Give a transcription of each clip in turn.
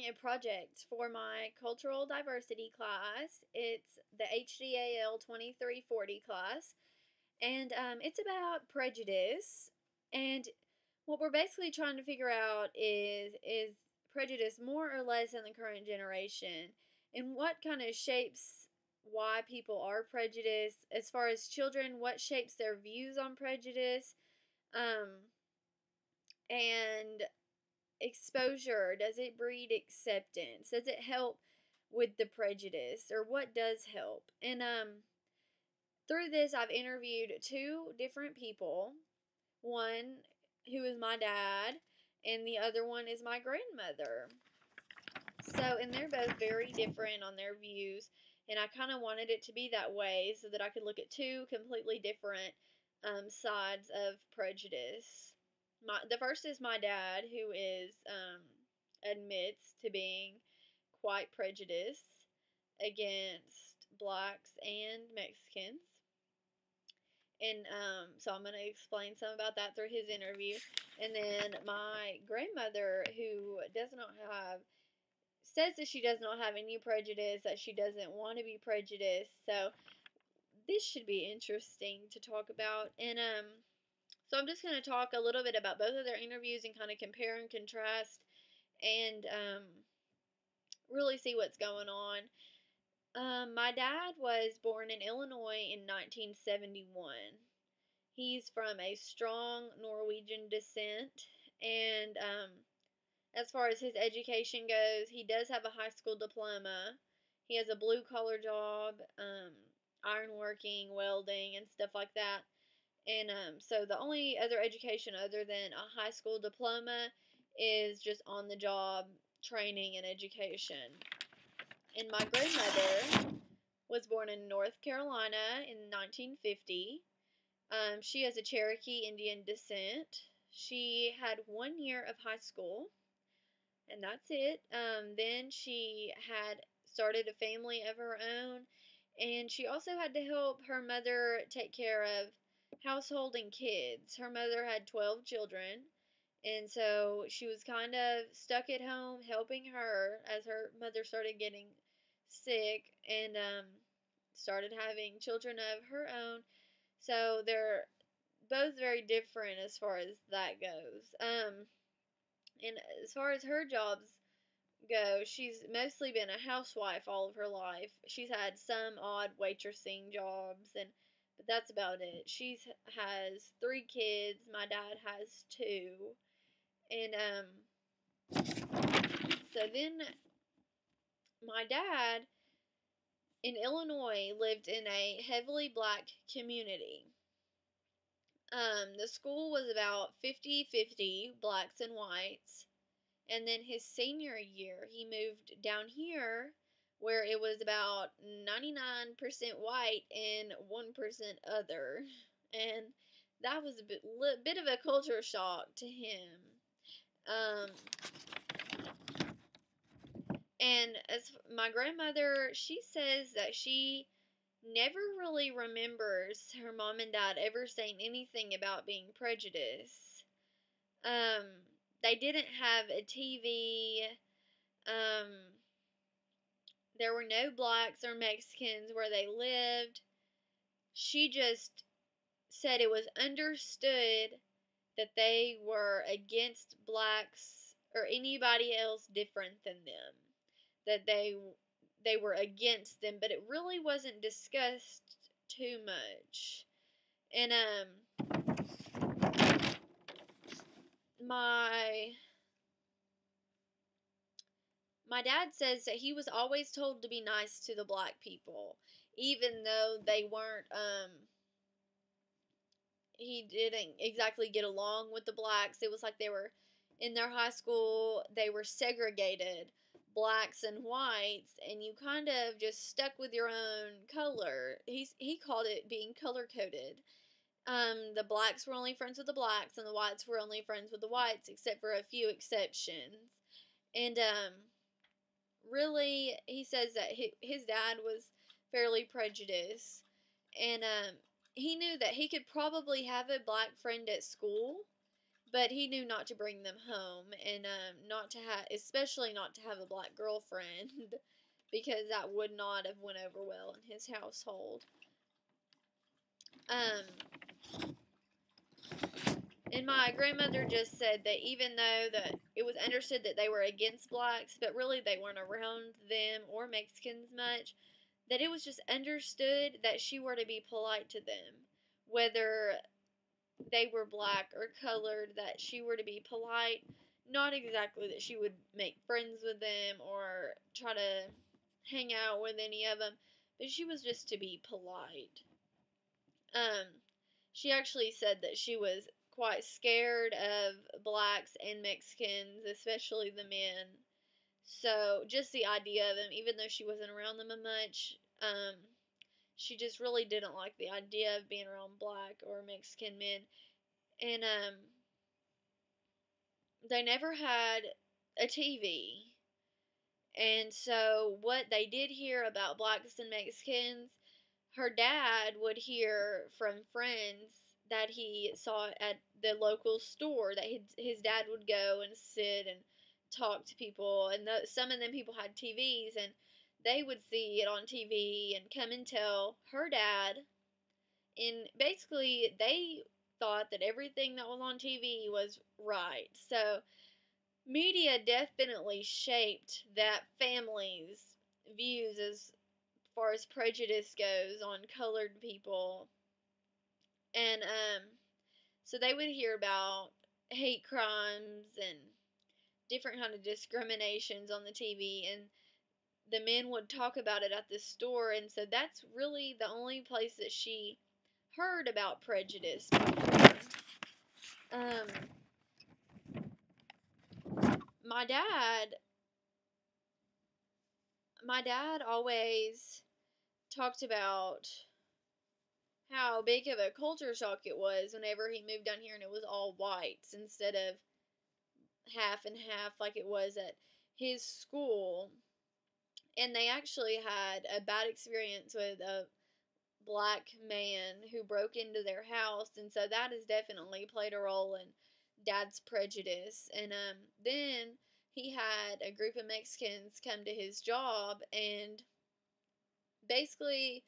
doing a project for my cultural diversity class. It's the HDAL 2340 class, and it's about prejudice. And what we're basically trying to figure out is prejudice more or less in the current generation, and what kind of shapes why people are prejudiced. As far as children, what shapes their views on prejudice, um, and exposure. Does it breed acceptance? Does it help with the prejudice, or what does help? And through this, I've interviewed two different people. One who is my dad, and the other one is my grandmother. So, and they're both very different on their views, and I kind of wanted it to be that way so that I could look at two completely different sides of prejudice. The first is my dad, who is admits to being quite prejudiced against blacks and Mexicans. And so I'm going to explain some about that through his interview. And then my grandmother, who says that she does not have any prejudice, that she doesn't want to be prejudiced. So this should be interesting to talk about. And so I'm just going to talk a little bit about both of their interviews and kind of compare and contrast, and really see what's going on. My dad was born in Illinois in 1971. He's from a strong Norwegian descent, and as far as his education goes, he does have a high school diploma. He has a blue-collar job, ironworking, welding, and stuff like that. And so the only other education other than a high school diploma is just on-the-job training and education. And my grandmother was born in North Carolina in 1950. She has a Cherokee Indian descent. She had 1 year of high school, and that's it. Then she had started a family of her own, and she also had to help her mother take care of household and kids. Her mother had 12 children, and so she was kind of stuck at home helping her as her mother started getting sick and started having children of her own. So they're both very different as far as that goes. And as far as her jobs go, she's mostly been a housewife all of her life. She's had some odd waitressing jobs, but that's about it. She has 3 kids. My dad has 2. And so then my dad in Illinois lived in a heavily black community. The school was about 50-50 blacks and whites. And then his senior year, he moved down here where it was about 99% white and 1% other. And that was a bit of a culture shock to him. And as my grandmother, she says that she never really remembers her mom and dad ever saying anything about being prejudiced. They didn't have a TV. There were no blacks or Mexicans where they lived. She just said it was understood that they were against blacks or anybody else different than them. That they were against them, but it really wasn't discussed too much. And my dad says that he was always told to be nice to the black people, even though they weren't he didn't exactly get along with the blacks. It was like they were in their high school, they were segregated, blacks and whites, and you kind of just stuck with your own color. He called it being color coded. The blacks were only friends with the blacks, and the whites were only friends with the whites, except for a few exceptions. And really, he says that his dad was fairly prejudiced, and he knew that he could probably have a black friend at school, but he knew not to bring them home, and not to have, especially not to have a black girlfriend, because that would not have went over well in his household. And my grandmother just said that even though that it was understood that they were against blacks, but really they weren't around them or Mexicans much, that it was just understood that she were to be polite to them, whether they were black or colored, that she were to be polite. Not exactly that she would make friends with them or try to hang out with any of them, but she was just to be polite. She actually said that she was quite scared of blacks and Mexicans, especially the men. So just the idea of them, even though she wasn't around them much, she just really didn't like the idea of being around black or Mexican men. And they never had a TV. And so what they did hear about blacks and Mexicans, her dad would hear from friends that he saw at the local store, that his dad would go and sit and talk to people, and some of them people had TVs, and they would see it on TV and come and tell her dad, and basically they thought that everything that was on TV was right. So media definitely shaped that family's views as far as prejudice goes on colored people. And so they would hear about hate crimes and different kind of discriminations on the TV, and the men would talk about it at the store, and so that's really the only place that she heard about prejudice before. Um, my dad, always talked about how big of a culture shock it was whenever he moved down here and it was all whites instead of half and half like it was at his school. And they actually had a bad experience with a black man who broke into their house, and so that has definitely played a role in Dad's prejudice. And then he had a group of Mexicans come to his job and basically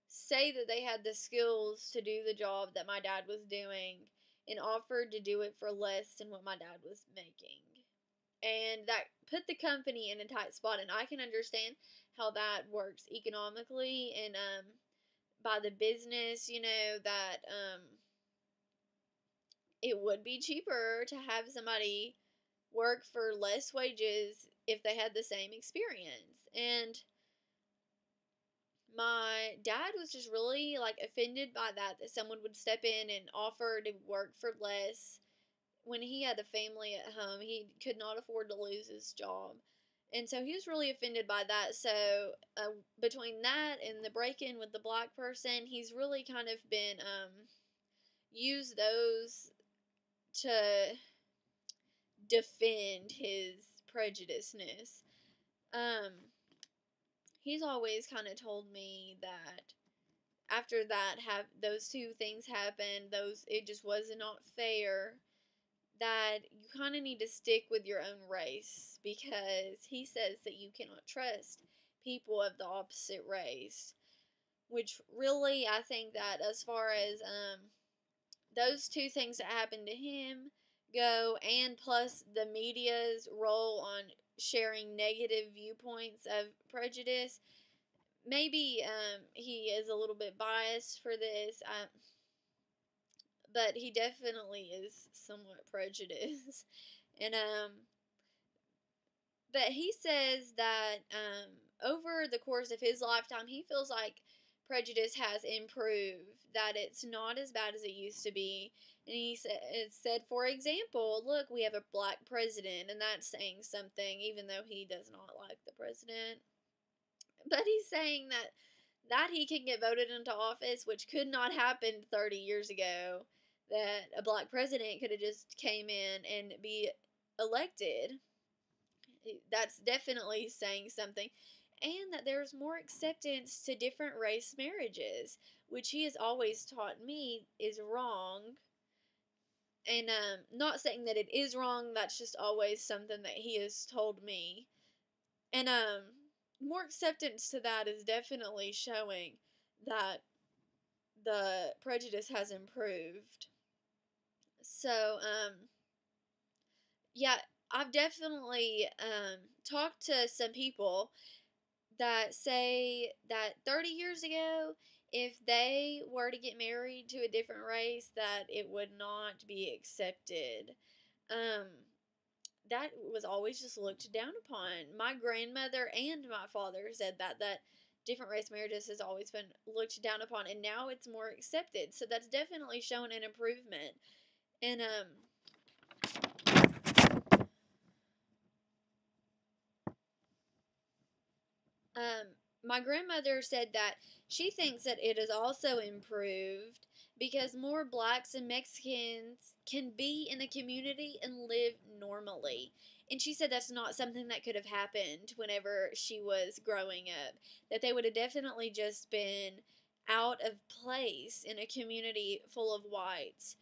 say that they had the skills to do the job that my dad was doing and offered to do it for less than what my dad was making. And that put the company in a tight spot, and I can understand how that works economically and by the business, that it would be cheaper to have somebody work for less wages if they had the same experience. And my dad was just really like offended by that someone would step in and offer to work for less when he had a family at home. He could not afford to lose his job. And so he was really offended by that. So between that and the break-in with the black person, he's really kind of been used those to defend his prejudiceness. He's always kind of told me that after that have those two things happened, it just was not fair, that you kind of need to stick with your own race, because he says that you cannot trust people of the opposite race, which really I think that as far as those two things that happened to him go, and plus the media's role on sharing negative viewpoints of prejudice, maybe he is a little bit biased for this, but he definitely is somewhat prejudiced. And but he says that over the course of his lifetime, he feels like prejudice has improved, that it's not as bad as it used to be. And it said, for example, look, we have a black president, and that's saying something, even though he does not like the president. But he's saying that he can get voted into office, which could not happen 30 years ago, that a black president could have just came in and be elected. That's definitely saying something. And that there's more acceptance to different race marriages, which he has always taught me is wrong. And not saying that it is wrong, that's just always something that he has told me. And more acceptance to that is definitely showing that the prejudice has improved. So yeah, I've definitely talked to some people that say that 30 years ago, if they were to get married to a different race, that it would not be accepted. Um, that was always just looked down upon. My grandmother and my father said that different race marriages has always been looked down upon, and now it's more accepted. So that's definitely shown an improvement. And Um, my grandmother said that she thinks that it has also improved because more blacks and Mexicans can be in a community and live normally. And she said that's not something that could have happened whenever she was growing up. That they would have definitely just been out of place in a community full of whites.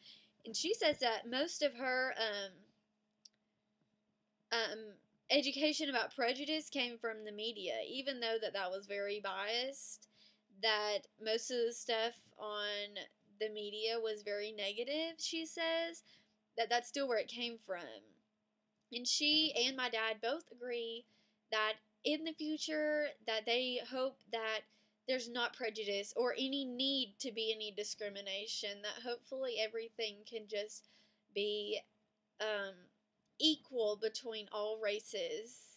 And she says that most of her um, education about prejudice came from the media, even though that was very biased. That most of the stuff on the media was very negative. She says that's still where it came from, and she and my dad both agree that in the future that they hope that there's not prejudice or any need to be any discrimination. That hopefully everything can just be um, equal between all races.